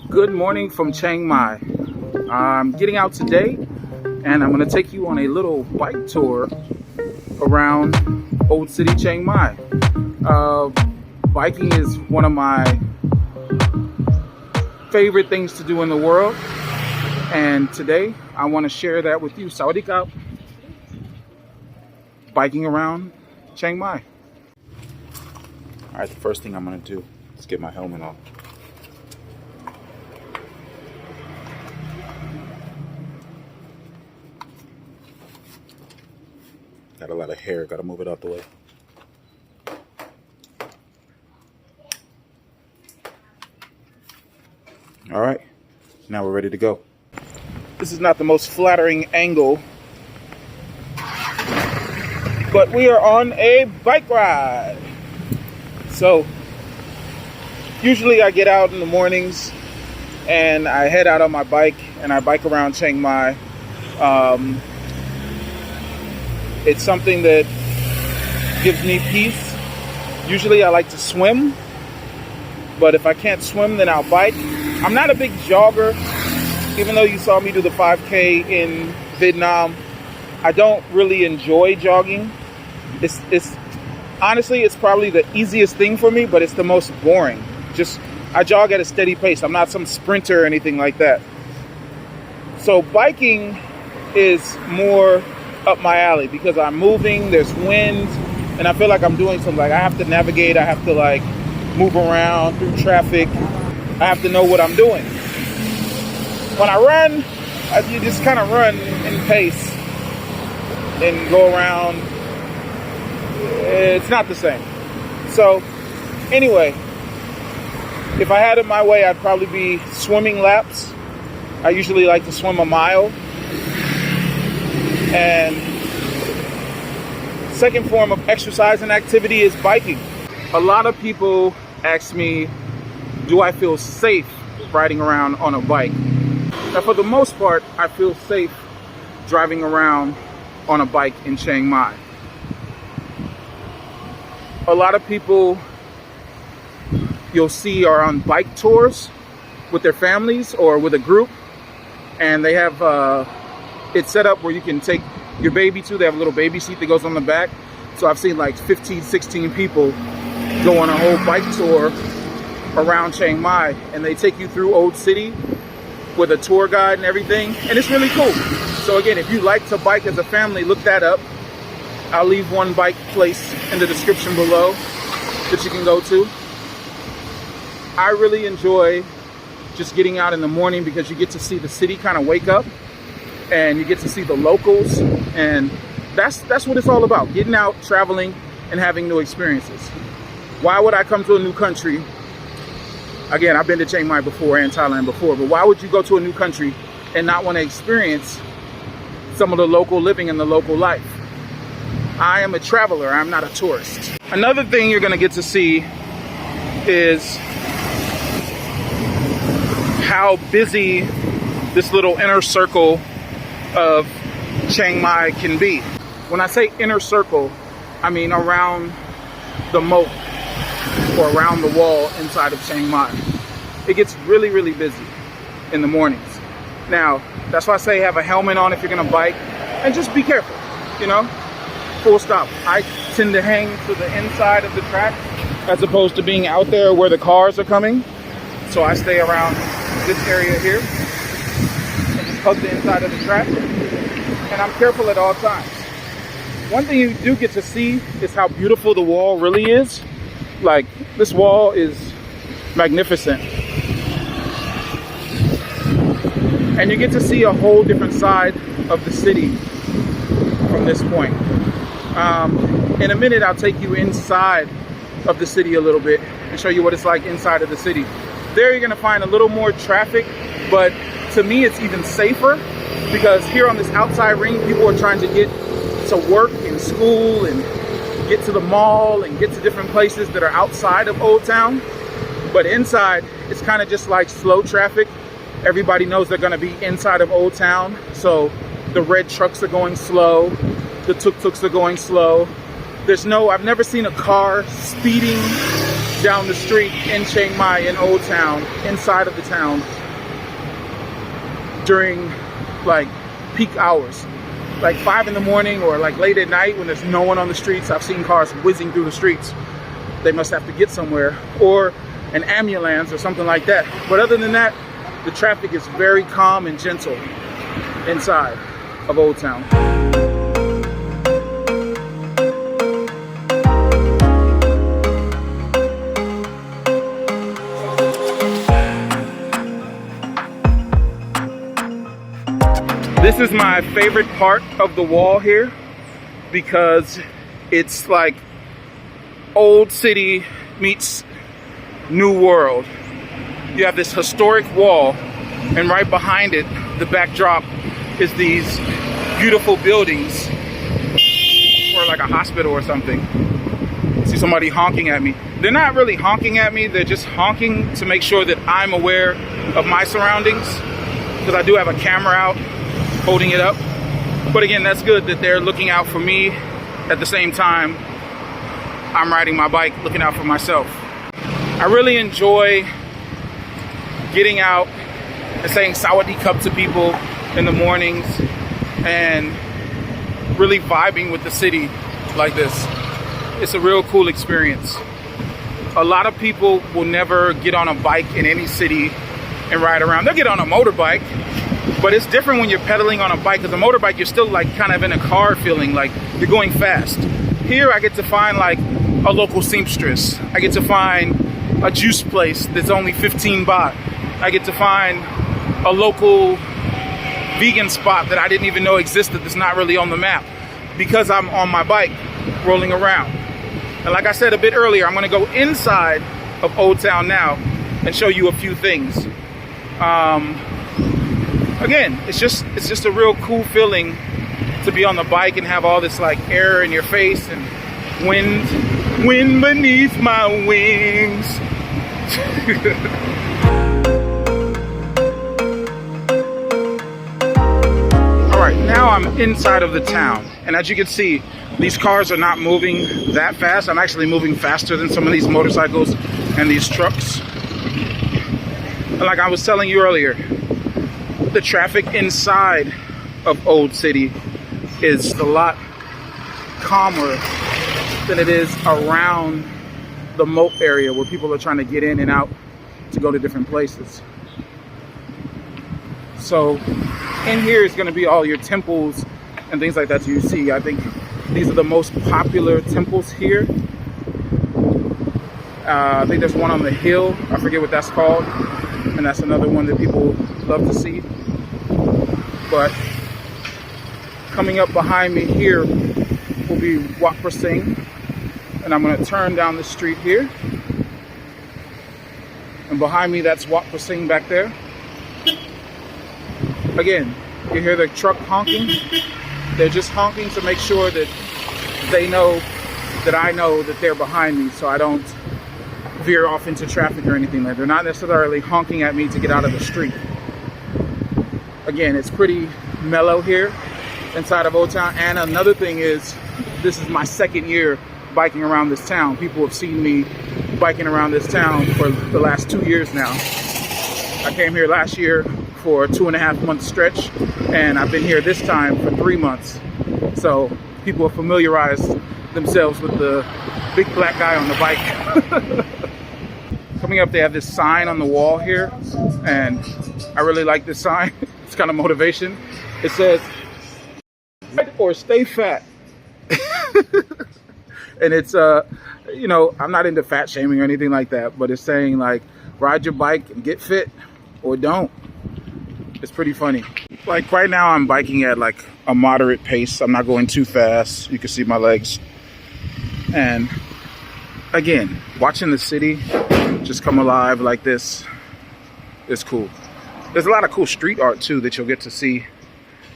Good morning from Chiang Mai. I'm getting out today and I'm going to take you on a little bike tour around Old City Chiang Mai. Biking is one of my favorite things to do in the world, and today I want to share that with you. Sawadee Khao. Biking around Chiang Mai. Alright, the first thing I'm going to do is get my helmet on. Got a lot of hair, gotta move it out the way. All right, now we're ready to go. This is not the most flattering angle, but we are on a bike ride. So usually I get out in the mornings and I head out on my bike and I bike around Chiang Mai. It's something that gives me peace. Usually I like to swim, but if I can't swim, then I'll bike. I'm not a big jogger, even though you saw me do the 5K in Vietnam. I don't really enjoy jogging. It's honestly, it's probably the easiest thing for me, but it's the most boring. I jog at a steady pace. I'm not some sprinter or anything like that. So biking is more up my alley because I'm moving, there's wind, and I feel like I'm doing something. Like I have to navigate, I have to like move around through traffic. I have to know what I'm doing. When I run, you just kind of run in pace and go around. It's not the same. So anyway, if I had it my way, I'd probably be swimming laps. I usually like to swim a mile. And second form of exercise and activity is biking. A lot of people ask me, do I feel safe riding around on a bike? Now, for the most part, I feel safe driving around on a bike in Chiang Mai. A lot of people you'll see are on bike tours with their families or with a group, and they have it's set up where you can take your baby to. They have a little baby seat that goes on the back. So I've seen like 15, 16 people go on a whole bike tour around Chiang Mai, and they take you through Old City with a tour guide and everything, and it's really cool. So again, if you like to bike as a family, look that up. I'll leave one bike place in the description below that you can go to. I really enjoy just getting out in the morning because you get to see the city kind of wake up, and you get to see the locals, and that's what it's all about, getting out, traveling, and having new experiences. Why would I come to a new country? Again, I've been to Chiang Mai before and Thailand before, but why would you go to a new country and not want to experience some of the local living and the local life? I am a traveler, I'm not a tourist. Another thing you're gonna get to see is how busy this little inner circle of Chiang Mai can be. When I say inner circle, I mean around the moat or around the wall inside of Chiang Mai. It gets really, really busy in the mornings. Now, that's why I say have a helmet on if you're gonna bike, and just be careful, you know, full stop. I tend to hang to the inside of the track as opposed to being out there where the cars are coming. So I stay around this area here, hug the inside of the track, and I'm careful at all times. One thing you do get to see is how beautiful the wall really is. Like, this wall is magnificent. And you get to see a whole different side of the city from this point. In a minute, I'll take you inside of the city a little bit and show you what it's like inside of the city. There you're gonna find a little more traffic, but to me, it's even safer because here on this outside ring, people are trying to get to work and school and get to the mall and get to different places that are outside of Old Town. But inside, it's kind of just like slow traffic. Everybody knows they're gonna be inside of Old Town. So the red trucks are going slow, the tuk-tuks are going slow. I've never seen a car speeding down the street in Chiang Mai, in Old Town, inside of the town, during like peak hours, like 5 in the morning or like late at night when there's no one on the streets. I've seen cars whizzing through the streets. They must have to get somewhere, or an ambulance or something like that. But other than that, the traffic is very calm and gentle inside of Old Town. This is my favorite part of the wall here because it's like old city meets new world. You have this historic wall, and right behind it, the backdrop is these beautiful buildings, or like a hospital or something. See somebody honking at me. They're not really honking at me, they're just honking to make sure that I'm aware of my surroundings, because I do have a camera out holding it up. But again, that's good that they're looking out for me at the same time I'm riding my bike, looking out for myself. I really enjoy getting out and saying Sawadee Cup to people in the mornings and really vibing with the city like this. It's a real cool experience. A lot of people will never get on a bike in any city and ride around. They'll get on a motorbike, but it's different when you're pedaling on a bike, because a motorbike, you're still like kind of in a car feeling like you're going fast. Here I get to find like a local seamstress. I get to find a juice place that's only 15 baht. I get to find a local vegan spot that I didn't even know existed, that's not really on the map, because I'm on my bike rolling around. And like I said a bit earlier, I'm gonna go inside of Old Town now and show you a few things. Again, it's just a real cool feeling to be on the bike and have all this like air in your face and wind beneath my wings. All right, now I'm inside of the town, and as you can see, these cars are not moving that fast. I'm actually moving faster than some of these motorcycles and these trucks. And like I was telling you earlier, the traffic inside of Old City is a lot calmer than it is around the moat area where people are trying to get in and out to go to different places. So in here is going to be all your temples and things like that you see. I think these are the most popular temples here. I think there's one on the hill. I forget what that's called. And that's another one that people love to see. But coming up behind me here will be Wat Phra Singh. And I'm going to turn down the street here. And behind me, that's Wat Phra Singh back there. Again, you hear the truck honking. They're just honking to make sure that they know that I know that they're behind me, so I don't veer off into traffic or anything like that. They're not necessarily honking at me to get out of the street. Again, it's pretty mellow here inside of Old Town. And another thing is, this is my second year biking around this town. People have seen me biking around this town for the last 2 years now. I came here last year for a 2.5 month stretch, and I've been here this time for 3 months. So people have familiarized themselves with the big black guy on the bike. Coming up, they have this sign on the wall here, and I really like this sign. It's kind of motivation. It says, "Fight or stay fat." And it's, you know, I'm not into fat shaming or anything like that, but it's saying like, ride your bike and get fit, or don't. It's pretty funny. Like right now I'm biking at like a moderate pace. I'm not going too fast. You can see my legs. And again, watching the city just come alive like this is cool. There's a lot of cool street art too that you'll get to see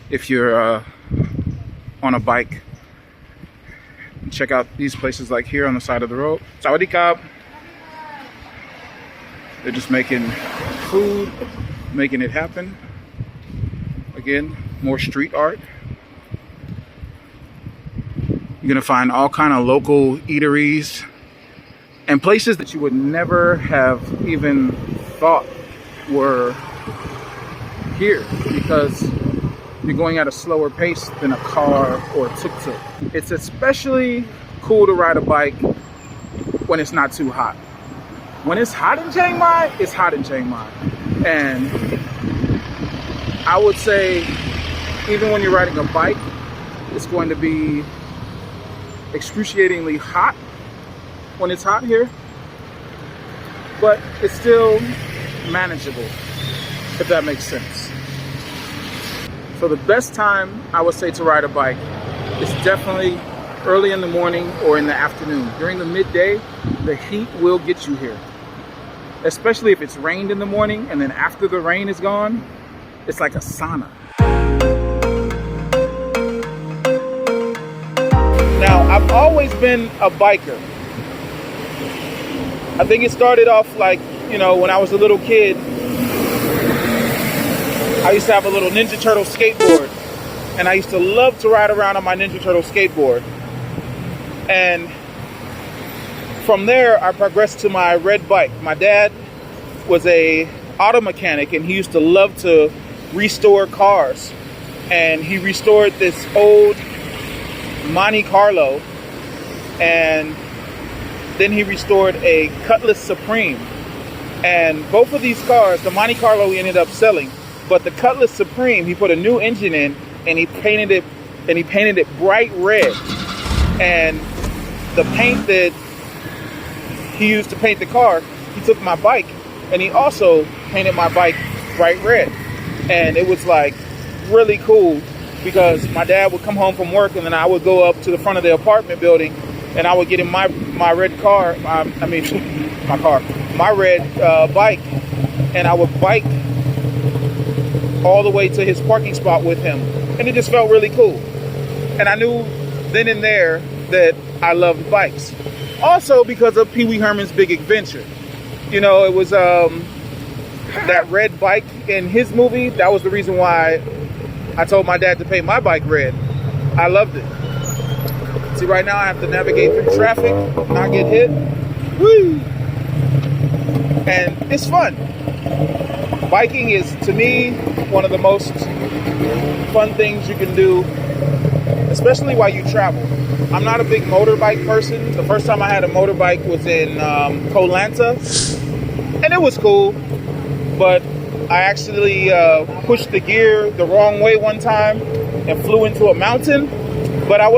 if you're on a bike. Check out these places like here on the side of the road. Sawadee Cup. They're just making food, making it happen. Again, more street art. You're gonna find all kind of local eateries and places that you would never have even thought were here, because you're going at a slower pace than a car or a tuk-tuk. It's especially cool to ride a bike when it's not too hot. When it's hot in Chiang Mai, it's hot in Chiang Mai. And I would say, even when you're riding a bike, it's going to be excruciatingly hot when it's hot here, but it's still manageable, if that makes sense. So the best time I would say to ride a bike is definitely early in the morning or in the afternoon. During the midday, the heat will get you here, especially if it's rained in the morning, and then after the rain is gone, it's like a sauna. Now, I've always been a biker. I think it started off like, you know, when I was a little kid, I used to have a little Ninja Turtle skateboard, and I used to love to ride around on my Ninja Turtle skateboard. And from there, I progressed to my red bike. My dad was a auto mechanic, and he used to love to restore cars. And he restored this old Monte Carlo, and then he restored a Cutlass Supreme. And both of these cars, the Monte Carlo he ended up selling, but the Cutlass Supreme, he put a new engine in, and he painted it bright red. And the paint that he used to paint the car, he took my bike and he also painted my bike bright red. And it was like really cool, because my dad would come home from work, and then I would go up to the front of the apartment building, and I would get in my red car, my red bike, and I would bike all the way to his parking spot with him. And it just felt really cool. And I knew then and there that I loved bikes. Also because of Pee Wee Herman's Big Adventure. You know, it was that red bike in his movie. That was the reason why I told my dad to paint my bike red. I loved it. See, right now I have to navigate through traffic, not get hit. Woo! And it's fun. Biking is, to me, one of the most fun things you can do, especially while you travel. I'm not a big motorbike person. The first time I had a motorbike was in Koh Lanta, and it was cool, but I actually pushed the gear the wrong way one time and flew into a mountain. But it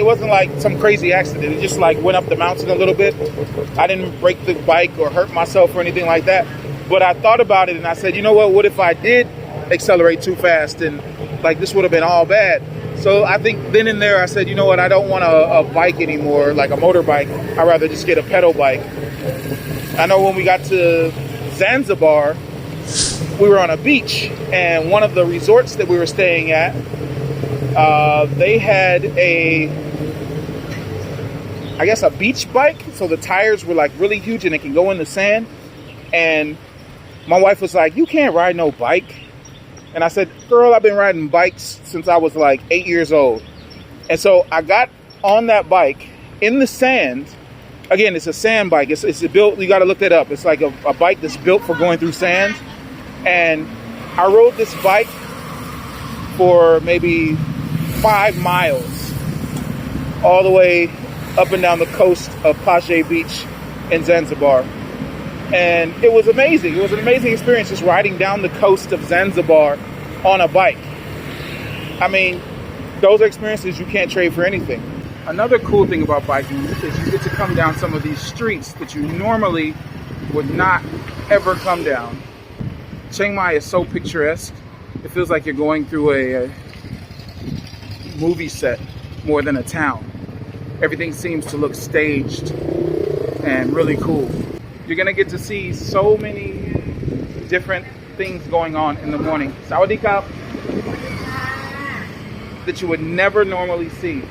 wasn't like some crazy accident. It just like went up the mountain a little bit. I didn't break the bike or hurt myself or anything like that. But I thought about it, and I said, you know what if I did accelerate too fast, and like this would have been all bad. So I think then and there I said, you know what, I don't want a bike anymore, like a motorbike. I'd rather just get a pedal bike. I know when we got to Zanzibar, we were on a beach, and one of the resorts that we were staying at, they had a beach bike. So the tires were like really huge, and it can go in the sand. And my wife was like, you can't ride no bike. And I said, girl, I've been riding bikes since I was like 8 years old. And so I got on that bike in the sand. Again, it's a sand bike. It's built, you got to look that up. It's like a bike that's built for going through sand. And I rode this bike for maybe 5 miles all the way up and down the coast of Pashe Beach in Zanzibar. And it was amazing. It was an amazing experience just riding down the coast of Zanzibar on a bike. I mean, those are experiences you can't trade for anything. Another cool thing about biking is you get to come down some of these streets that you normally would not ever come down. Chiang Mai is so picturesque. It feels like you're going through a movie set more than a town. Everything seems to look staged and really cool. You're gonna get to see so many different things going on in the morning. Sawadee Kap, that you would never normally see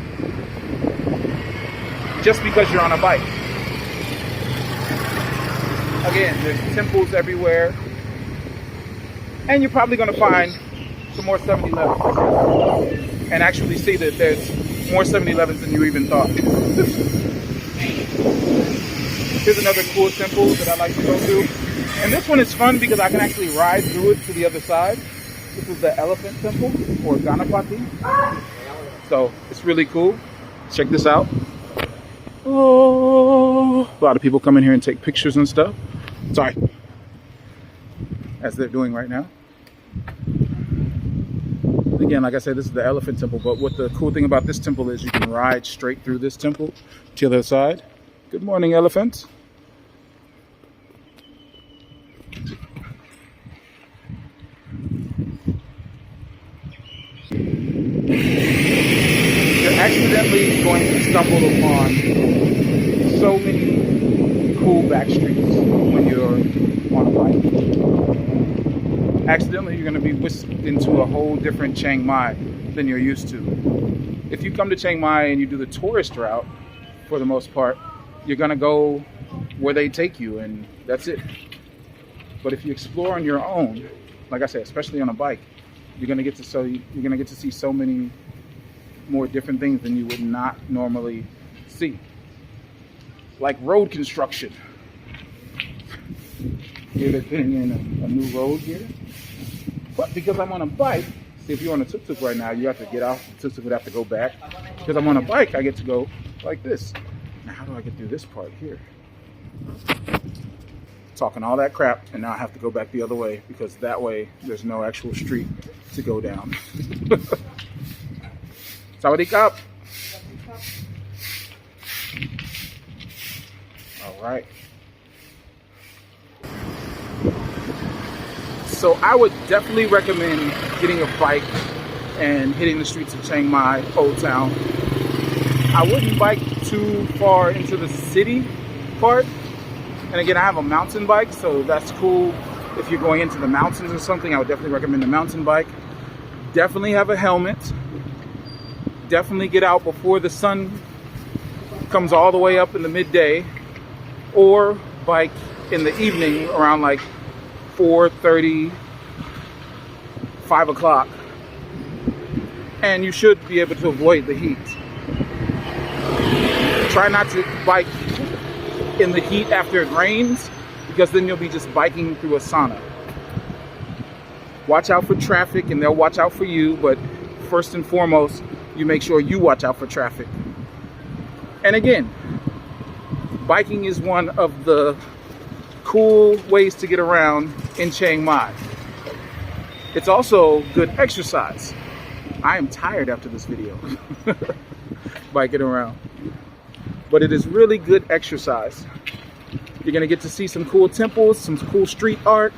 just because you're on a bike. Again, there's temples everywhere, and you're probably gonna find some more 7-Elevens and actually see that there's more 7-Elevens than you even thought. Here's another cool temple that I like to go through. And this one is fun because I can actually ride through it to the other side. This is the elephant temple, or Ganapati. So it's really cool. Check this out. Oh, a lot of people come in here and take pictures and stuff. Sorry. As they're doing right now. Again, like I said, this is the elephant temple, but what the cool thing about this temple is you can ride straight through this temple to the other side. Good morning, elephants. You're accidentally going to stumble upon so many cool back streets when you're on a bike. Accidentally, you're going to be whisked into a whole different Chiang Mai than you're used to. If you come to Chiang Mai and you do the tourist route, for the most part, you're going to go where they take you, and that's it. But if you explore on your own, like I said, especially on a bike, you're going to get to see so many more different things than you would not normally see. Like road construction. Here they're putting in a new road here. But because I'm on a bike, see, if you're on a tuk-tuk right now, you have to get off. The tuk-tuk would have to go back. Because I'm on a bike, I get to go like this. Now, how do I get through this part here? Talking all that crap, and now I have to go back the other way because that way there's no actual street to go down. Sawadee Kap. All right. So I would definitely recommend getting a bike and hitting the streets of Chiang Mai, Old Town. I wouldn't bike too far into the city part. And again, I have a mountain bike, so that's cool. If you're going into the mountains or something, I would definitely recommend the mountain bike. Definitely have a helmet. Definitely get out before the sun comes all the way up in the midday, or bike in the evening around like 4:30, 5 o'clock. And you should be able to avoid the heat. Try not to bike in the heat after it rains, because then you'll be just biking through a sauna. Watch out for traffic, and they'll watch out for you, but first and foremost, you make sure you watch out for traffic. And again, biking is one of the cool ways to get around in Chiang Mai. It's also good exercise. I am tired after this video biking around, but it is really good exercise. You're gonna get to see some cool temples, some cool street art.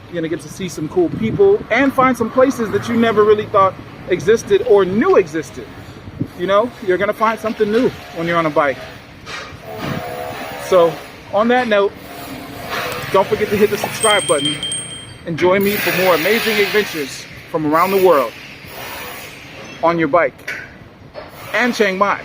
You're gonna get to see some cool people and find some places that you never really thought existed or knew existed. You know, you're gonna find something new when you're on a bike. So on that note, don't forget to hit the subscribe button and join me for more amazing adventures from around the world on your bike and Chiang Mai.